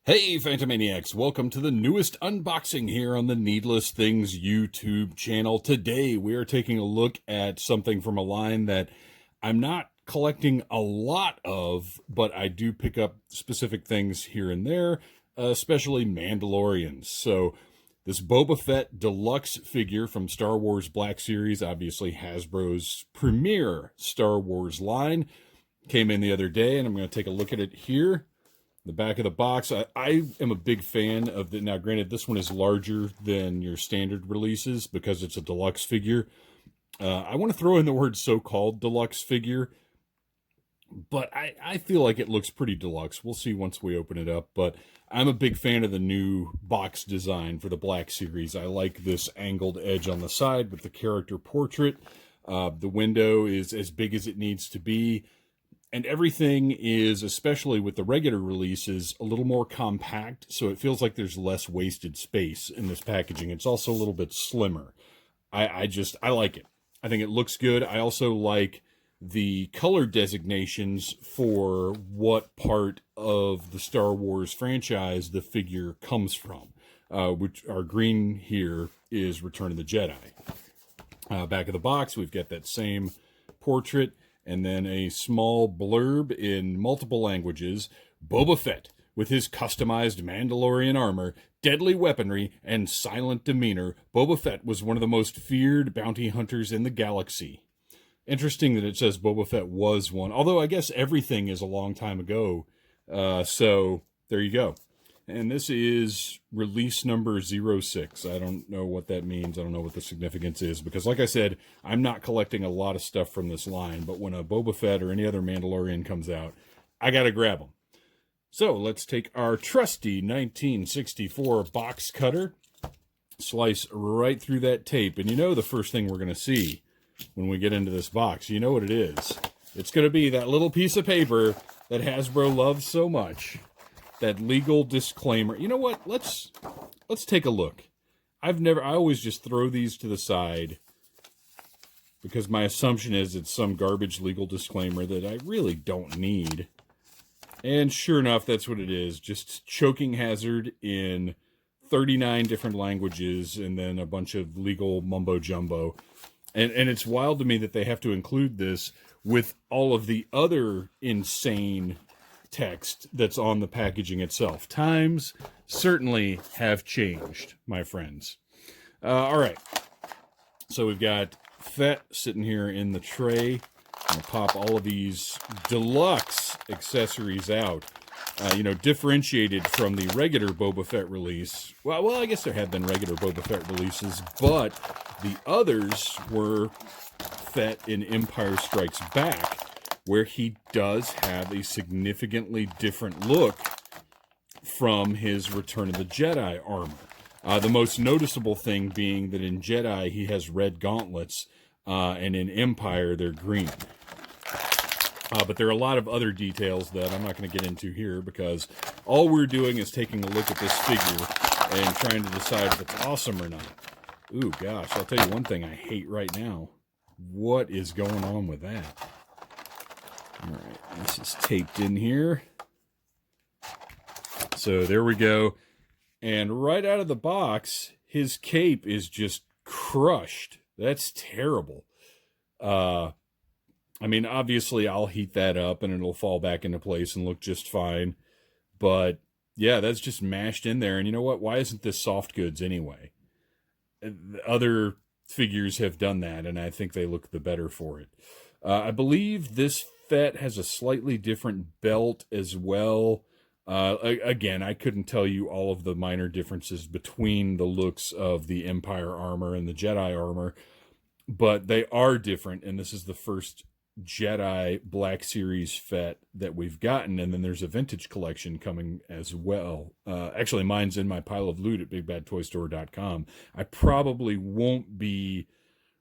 Hey Phantomaniacs, welcome to the newest unboxing here on the Needless Things YouTube channel. Today we are taking a look at something from a line that I'm not collecting a lot of, but I do pick up specific things here and there, especially Mandalorians. So this Boba Fett deluxe figure from Star Wars Black Series, obviously Hasbro's premier Star Wars line, came in the other day, and I'm going to take a look at it here. The back of the box, I am a big fan of the. Now, granted, this one is larger than your standard releases because it's a deluxe figure. I want to throw in the word so-called deluxe figure, but I feel like it looks pretty deluxe. We'll see once we open it up, but I'm a big fan of the new box design for the Black Series. I like this angled edge on the side with the character portrait. The window is as big as it needs to be. And everything is, especially with the regular releases, a little more compact, so it feels like there's less wasted space in this packaging. It's also a little bit slimmer. I like it. I think it looks good. I also like the color designations for what part of the Star Wars franchise the figure comes from, which our green here is Return of the Jedi. Back of the box, we've got that same portrait, and then a small blurb in multiple languages. Boba Fett, with his customized Mandalorian armor, deadly weaponry, and silent demeanor, Boba Fett was one of the most feared bounty hunters in the galaxy. Interesting that it says Boba Fett was one, although I guess everything is a long time ago. So there you go. And this is release number 06. I don't know what that means. I don't know what the significance is. Because like I said, I'm not collecting a lot of stuff from this line. But when a Boba Fett or any other Mandalorian comes out, I got to grab them. So let's take our trusty 1964 box cutter. Slice right through that tape. And you know the first thing we're going to see when we get into this box. You know what it is. It's going to be that little piece of paper that Hasbro loves so much. That legal disclaimer. You know what? Let's take a look. I always just throw these to the side because my assumption is it's some garbage legal disclaimer that I really don't need. And sure enough, that's what it is. Just choking hazard in 39 different languages and then a bunch of legal mumbo jumbo. And it's wild to me that they have to include this with all of the other insane text that's on the packaging itself. Times certainly have changed, my friends. All right. So we've got Fett sitting here in the tray. I'm going to pop all of these deluxe accessories out. Differentiated from the regular Boba Fett release. Well, I guess there have been regular Boba Fett releases, but the others were Fett in Empire Strikes Back, where he does have a significantly different look from his Return of the Jedi armor. The most noticeable thing being that in Jedi, he has red gauntlets, and in Empire, they're green. But there are a lot of other details that I'm not going to get into here because all we're doing is taking a look at this figure and trying to decide if it's awesome or not. Ooh, gosh, I'll tell you one thing I hate right now. What is going on with that? All right, this is taped in here. So there we go. And right out of the box, his cape is just crushed. That's terrible. Obviously I'll heat that up and it'll fall back into place and look just fine. But yeah, that's just mashed in there. And you know what? Why isn't this soft goods anyway? Other figures have done that, and I think they look the better for it. I believe this Fett has a slightly different belt as well. Again, I couldn't tell you all of the minor differences between the looks of the Empire armor and the Jedi armor, but they are different, and this is the first Jedi Black Series Fett that we've gotten, and then there's a vintage collection coming as well. Actually, mine's in my pile of loot at bigbadtoystore.com. I probably won't be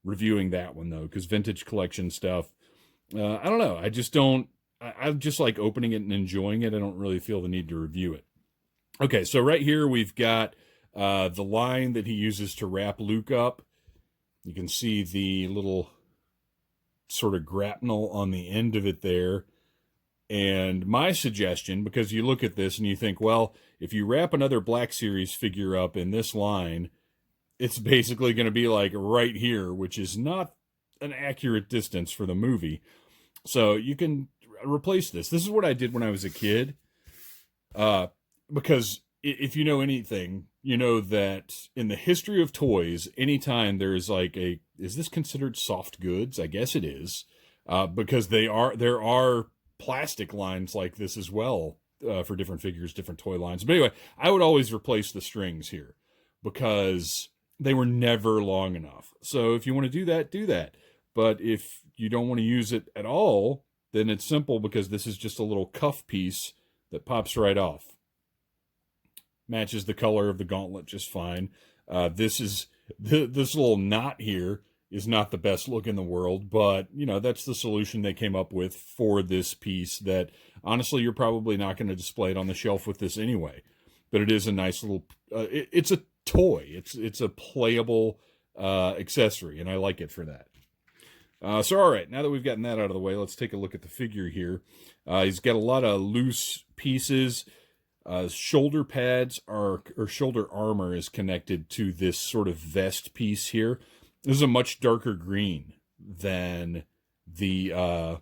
reviewing that one, though, because vintage collection stuff, I don't know. I just like opening it and enjoying it. I don't really feel the need to review it. Okay, so right here we've got the line that he uses to wrap Luke up. You can see the little sort of grapnel on the end of it there. And my suggestion, because you look at this and you think, well, if you wrap another Black Series figure up in this line, it's basically going to be like right here, which is not an accurate distance for the movie. So you can replace this. This is what I did when I was a kid. Because if you know anything, you know that in the history of toys, anytime there's like is this considered soft goods? I guess it is. Because there are plastic lines like this as well, for different figures, different toy lines. But anyway, I would always replace the strings here because they were never long enough. So if you want to do that, do that. But if you don't want to use it at all, then it's simple, because this is just a little cuff piece that pops right off. Matches the color of the gauntlet just fine. This little knot here is not the best look in the world, but that's the solution they came up with for this piece that honestly you're probably not going to display it on the shelf with this anyway. But it is a nice little it's a toy. It's a playable accessory, and I like it for that. So all right, now that we've gotten that out of the way, let's take a look at the figure here. He's got a lot of loose pieces. Shoulder pads or shoulder armor is connected to this sort of vest piece here. This is a much darker green than the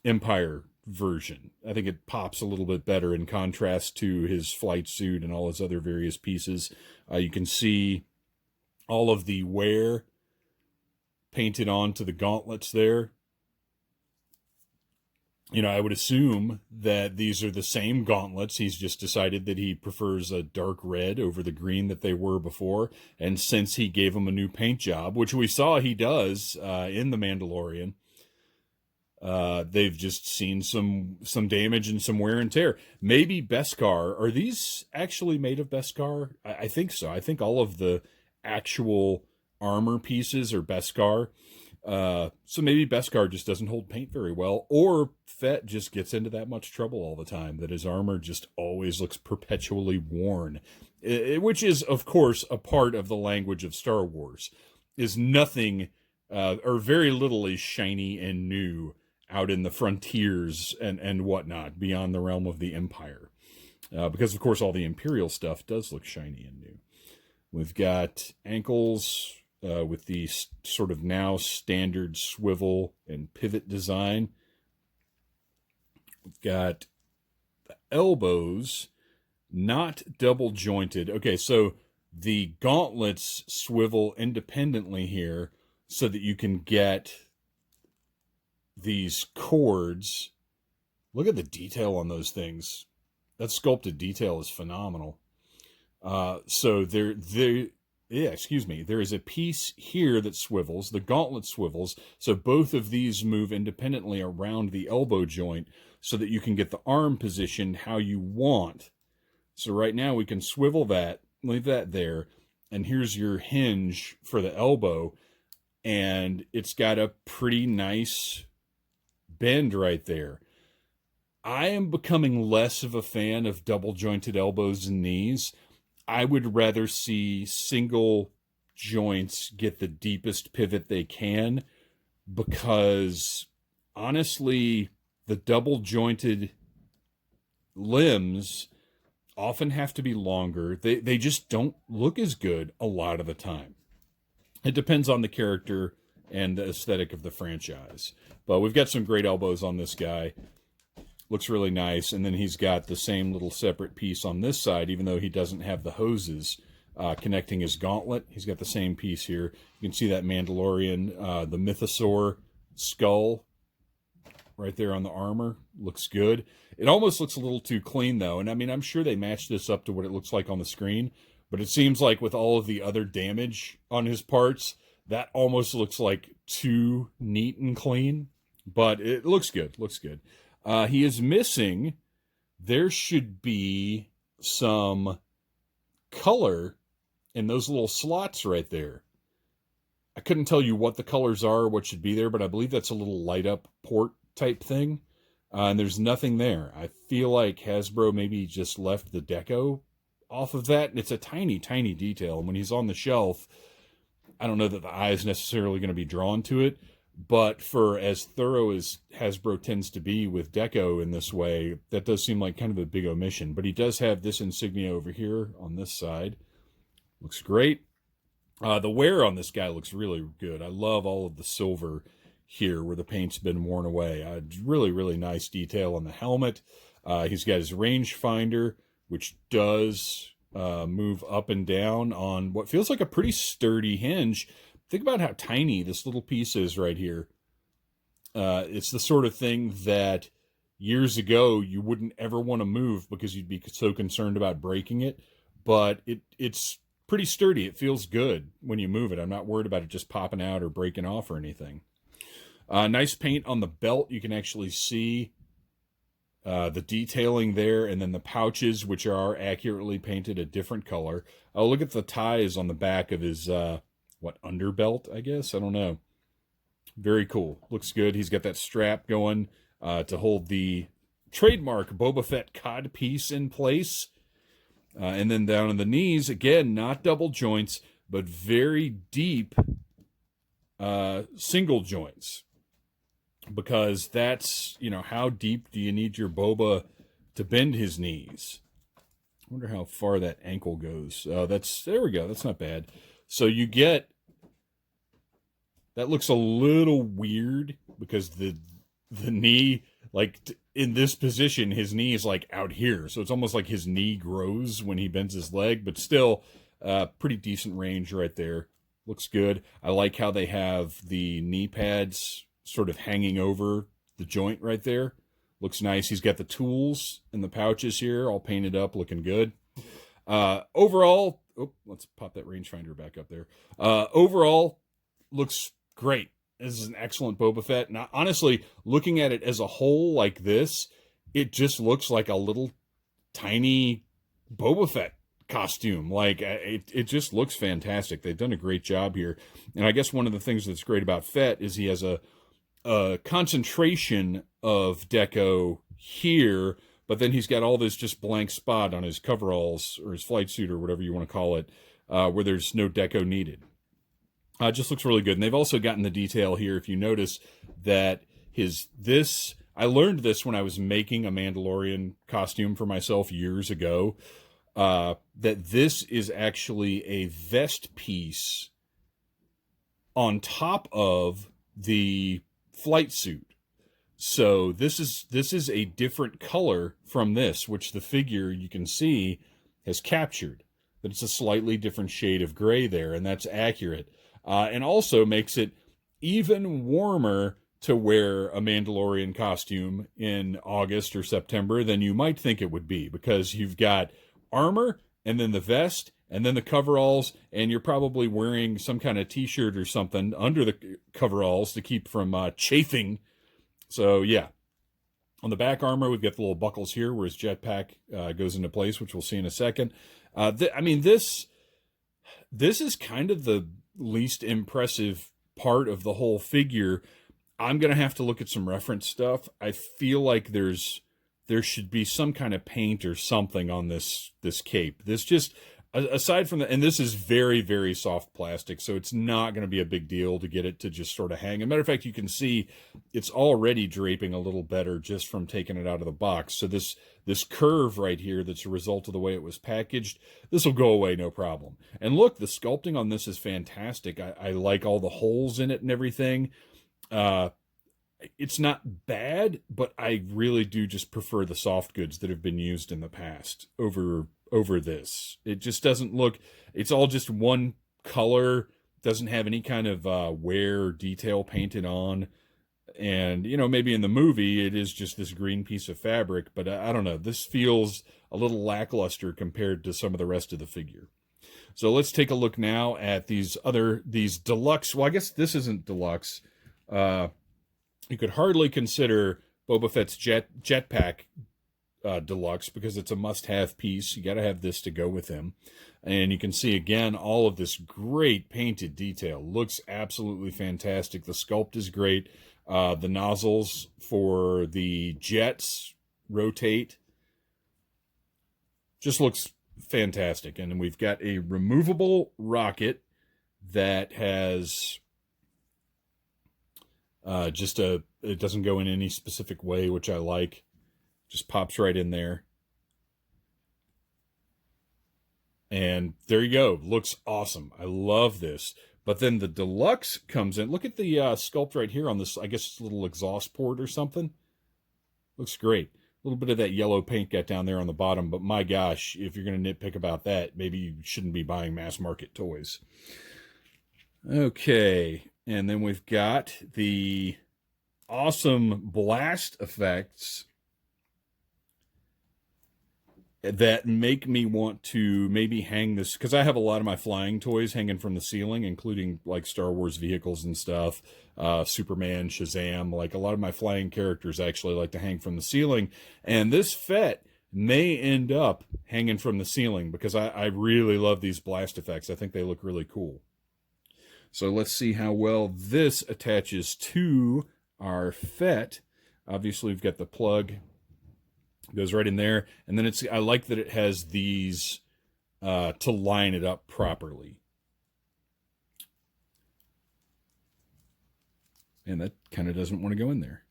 Empire version. I think it pops a little bit better in contrast to his flight suit and all his other various pieces. You can see all of the wear painted onto the gauntlets there. I would assume that these are the same gauntlets. He's just decided that he prefers a dark red over the green that they were before. And since he gave them a new paint job, which we saw he does in The Mandalorian, they've just seen some damage and some wear and tear. Maybe Beskar. Are these actually made of Beskar? I think so. I think all of the actual armor pieces are Beskar. So maybe Beskar just doesn't hold paint very well, or Fett just gets into that much trouble all the time that his armor just always looks perpetually worn, which is, of course, a part of the language of Star Wars. Is nothing, or very little is shiny and new out in the frontiers and whatnot beyond the realm of the Empire. Because, of course, all the Imperial stuff does look shiny and new. We've got ankles with the sort of now standard swivel and pivot design. We've got the elbows, not double jointed. Okay, so the gauntlets swivel independently here so that you can get these cords. Look at the detail on those things. That sculpted detail is phenomenal. So there is a piece here that swivels. The gauntlet swivels. So both of these move independently around the elbow joint so that you can get the arm positioned how you want. So right now we can swivel that, leave that there, and here's your hinge for the elbow, and it's got a pretty nice bend right there. I am becoming less of a fan of double jointed elbows and knees. I would rather see single joints get the deepest pivot they can, because honestly, the double jointed limbs often have to be longer. They just don't look as good a lot of the time. It depends on the character and the aesthetic of the franchise. But we've got some great elbows on this guy. Looks really nice. And then he's got the same little separate piece on this side, even though he doesn't have the hoses connecting his gauntlet. He's got the same piece here. You can see that Mandalorian, the Mythosaur skull right there on the armor. Looks good. It almost looks a little too clean, though. And I mean, I'm sure they matched this up to what it looks like on the screen, but it seems like with all of the other damage on his parts, that almost looks like too neat and clean. But it looks good. Looks good. He is missing. There should be some color in those little slots right there. I couldn't tell you what the colors are, what should be there, but I believe that's a little light up port type thing. And there's nothing there. I feel like Hasbro maybe just left the deco off of that. And it's a tiny, tiny detail. And when he's on the shelf, I don't know that the eye is necessarily going to be drawn to it. But for as thorough as Hasbro tends to be with deco in this way, that does seem like kind of a big omission. But he does have this insignia over here on this side. Looks great. The wear on this guy looks really good. I love all of the silver here where the paint's been worn away. Really, really nice detail on the helmet. He's got his rangefinder, which does move up and down on what feels like a pretty sturdy hinge. Think about how tiny this little piece is right here. It's the sort of thing that years ago you wouldn't ever want to move because you'd be so concerned about breaking it. But it's pretty sturdy. It feels good when you move it. I'm not worried about it just popping out or breaking off or anything. Nice paint on the belt. You can actually see the detailing there, and then the pouches, which are accurately painted a different color. Oh, look at the ties on the back of his underbelt, I guess. I don't know. Very cool. Looks good. He's got that strap going to hold the trademark Boba Fett cod piece in place. And then down on the knees, again, not double joints, but very deep single joints. Because that's, how deep do you need your Boba to bend his knees? I wonder how far that ankle goes. There we go. That's not bad. So you get, that looks a little weird because the knee, like in this position, his knee is like out here. So it's almost like his knee grows when he bends his leg, but still pretty decent range right there. Looks good. I like how they have the knee pads sort of hanging over the joint right there. Looks nice. He's got the tools in the pouches here, all painted up, looking good. Overall, let's pop that rangefinder back up there. Overall, looks great. This is an excellent Boba Fett. Now, honestly, looking at it as a whole like this, it just looks like a little tiny Boba Fett costume. Like, it just looks fantastic. They've done a great job here. And I guess one of the things that's great about Fett is he has a concentration of deco here, but then he's got all this just blank spot on his coveralls or his flight suit or whatever you want to call it, where there's no deco needed. Just looks really good. And they've also gotten the detail here, if you notice, that I learned this when I was making a Mandalorian costume for myself years ago, that this is actually a vest piece on top of the flight suit. So this is a different color from this, which the figure, you can see, has captured. That it's a slightly different shade of gray there, and that's accurate. And also makes it even warmer to wear a Mandalorian costume in August or September than you might think it would be, because you've got armor and then the vest and then the coveralls, and you're probably wearing some kind of t-shirt or something under the coveralls to keep from chafing. So yeah, on the back armor, we've got the little buckles here where his jetpack goes into place, which we'll see in a second. This is kind of the least impressive part of the whole figure. I'm going to have to look at some reference stuff. I feel like there should be some kind of paint or something on this cape. This just, aside from that, and this is very, very soft plastic, so it's not going to be a big deal to get it to just sort of hang. As a matter of fact, you can see it's already draping a little better just from taking it out of the box. So this curve right here that's a result of the way it was packaged, this will go away no problem. And look, the sculpting on this is fantastic. I like all the holes in it and everything. It's not bad, but I really do just prefer the soft goods that have been used in the past over this. It just doesn't look, it's all just one color, doesn't have any kind of wear detail painted on. And, maybe in the movie it is just this green piece of fabric, but I don't know. This feels a little lackluster compared to some of the rest of the figure. So let's take a look now at these deluxe. Well, I guess this isn't deluxe. You could hardly consider Boba Fett's jetpack deluxe because it's a must-have piece. You got to have this to go with him. And you can see, again, all of this great painted detail. Looks absolutely fantastic. The sculpt is great. The nozzles for the jets rotate. Just looks fantastic. And then we've got a removable rocket that has It doesn't go in any specific way, which I like. Just pops right in there. And there you go. Looks awesome. I love this. But then the deluxe comes in. Look at the sculpt right here on this, I guess it's a little exhaust port or something. Looks great. A little bit of that yellow paint got down there on the bottom, but my gosh, if you're going to nitpick about that, maybe you shouldn't be buying mass market toys. Okay, and then we've got the awesome blast effects that make me want to maybe hang this, because I have a lot of my flying toys hanging from the ceiling, including like Star Wars vehicles and stuff, Superman, Shazam, like a lot of my flying characters actually like to hang from the ceiling, and this Fett may end up hanging from the ceiling because I really love these blast effects. I think they look really cool. So let's see how well this attaches to our Fett. Obviously we've got the plug, goes right in there, and then I like that it has these to line it up properly. And that kind of doesn't want to go in there.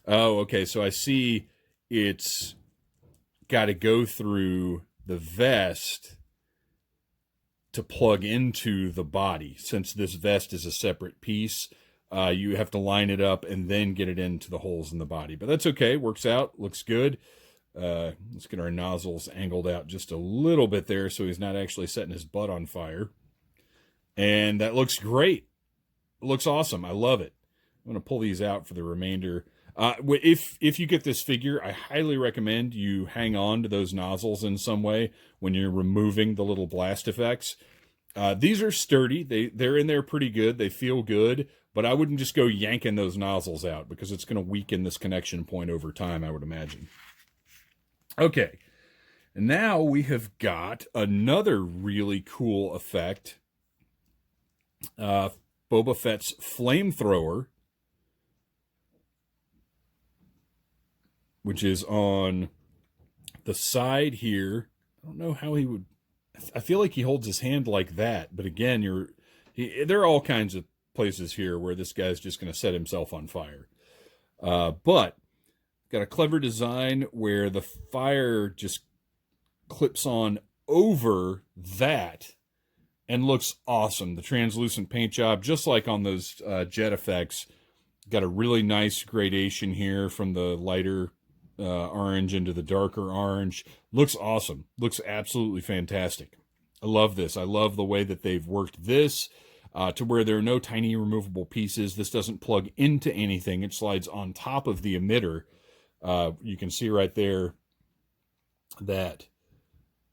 Oh, okay, so I see it's got to go through the vest to plug into the body. Since this vest is a separate piece, you have to line it up and then get it into the holes in the body. But that's okay. Works out. Looks good. Let's get our nozzles angled out just a little bit there so he's not actually setting his butt on fire. And that looks great. It looks awesome. I love it. I'm going to pull these out for the remainder. If you get this figure, I highly recommend you hang on to those nozzles in some way when you're removing the little blast effects. These are sturdy. They're in there pretty good. They feel good, but I wouldn't just go yanking those nozzles out because it's going to weaken this connection point over time, I would imagine. Okay, and now we have got another really cool effect. Boba Fett's flamethrower, which is on the side here. I don't know how he would... I feel like he holds his hand like that, but again, there are all kinds of places here where this guy's just going to set himself on fire. But got a clever design where the fire just clips on over that and looks awesome. The translucent paint job, just like on those jet effects, got a really nice gradation here from the lighter orange into the darker orange. Looks awesome. Looks absolutely fantastic. I love this. I love the way that they've worked this to where there are no tiny removable pieces. This doesn't plug into anything. It slides on top of the emitter. You can see right there that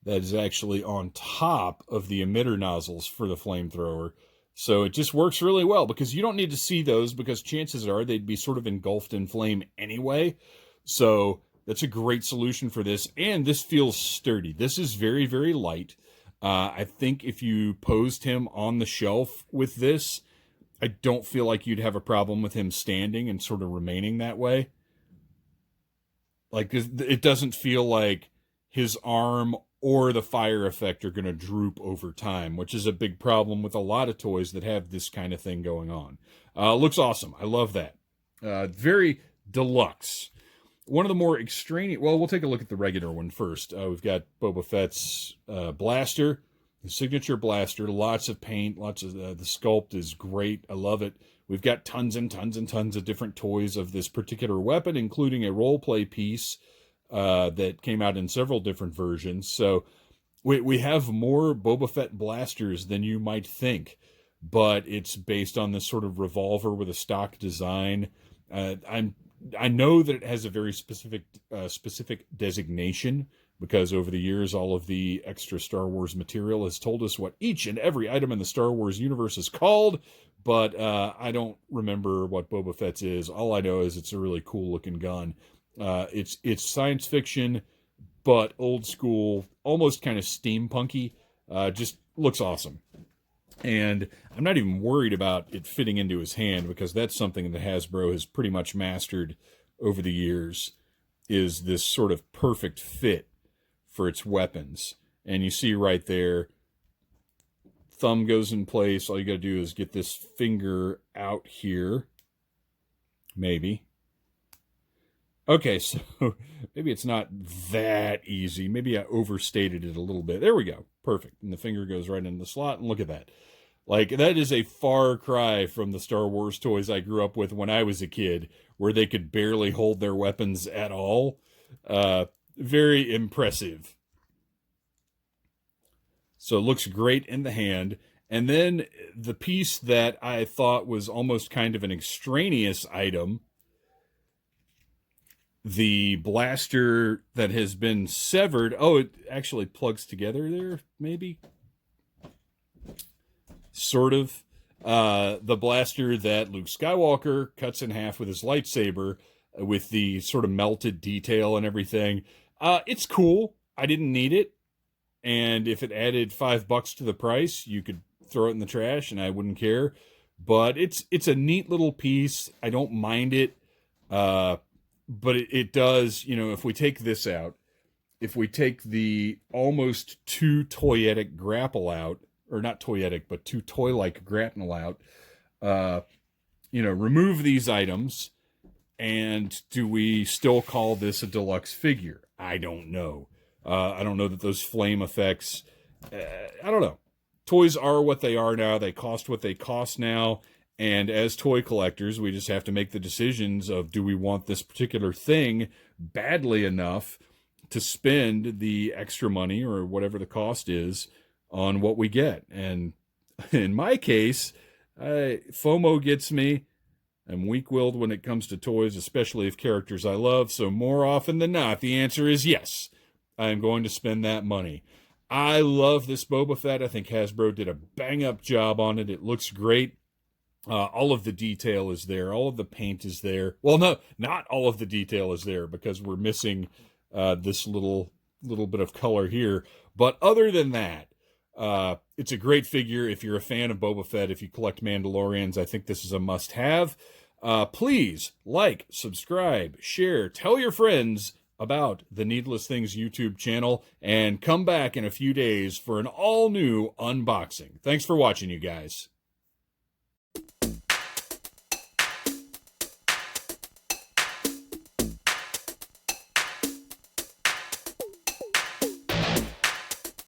is actually on top of the emitter nozzles for the flamethrower. So it just works really well because you don't need to see those because chances are they'd be sort of engulfed in flame anyway. So that's a great solution for this. And this feels sturdy. This is very, very light. I think if you posed him on the shelf with this, I don't feel like you'd have a problem with him standing and sort of remaining that way. Like, it doesn't feel like his arm or the fire effect are going to droop over time, which is a big problem with a lot of toys that have this kind of thing going on. Looks awesome. I love that. Very deluxe. One of the more extraneous... Well, we'll take a look at the regular one first. We've got Boba Fett's blaster, the signature blaster, lots of paint, lots of... the sculpt is great. I love it. We've got tons and tons and tons of different toys of this particular weapon, including a role-play piece that came out in several different versions. So we have more Boba Fett blasters than you might think, but it's based on this sort of revolver with a stock design. I know that it has a very specific designation because over the years, all of the extra Star Wars material has told us what each and every item in the Star Wars universe is called, but I don't remember what Boba Fett's is. All I know is it's a really cool looking gun. It's science fiction, but old school, almost kind of steampunky. Just looks awesome. And I'm not even worried about it fitting into his hand because that's something that Hasbro has pretty much mastered over the years, is this sort of perfect fit for its weapons. And you see right there, thumb goes in place. All you got to do is get this finger out here Maybe. Okay, so maybe it's not that easy. Maybe I overstated it a little bit. There we go. Perfect. And the finger goes right in the slot, and look at that. Like, that is a far cry from the Star Wars toys I grew up with when I was a kid, where they could barely hold their weapons at all. Very impressive. So it looks great in the hand. And then the piece that I thought was almost kind of an extraneous item, the blaster that has been severed. Oh, it actually plugs together there, maybe? Sort of. The blaster that Luke Skywalker cuts in half with his lightsaber, with the sort of melted detail and everything. It's cool. I didn't need it. And if it added $5 to the price, you could throw it in the trash and I wouldn't care. But it's a neat little piece. I don't mind it. But it does, you know, if we take this out, if we take the almost too toyetic grapple out, or not toyetic, but too toy-like grapple out, you know, remove these items, and do we still call this a deluxe figure? I don't know. I don't know that those flame effects, I don't know. Toys are what they are now. They cost what they cost now. And as toy collectors, we just have to make the decisions of, do we want this particular thing badly enough to spend the extra money or whatever the cost is on what we get? And in my case, FOMO gets me. I'm weak-willed when it comes to toys, especially of characters I love. So more often than not, the answer is yes. I am going to spend that money. I love this Boba Fett. I think Hasbro did a bang-up job on it. It looks great. All of the detail is there. All of the paint is there. Well, no, not all of the detail is there, because we're missing this little bit of color here. But other than that, it's a great figure. If you're a fan of Boba Fett, if you collect Mandalorians, I think this is a must-have. Please like, subscribe, share, tell your friends about the Needless Things YouTube channel, and come back in a few days for an all-new unboxing. Thanks for watching, you guys.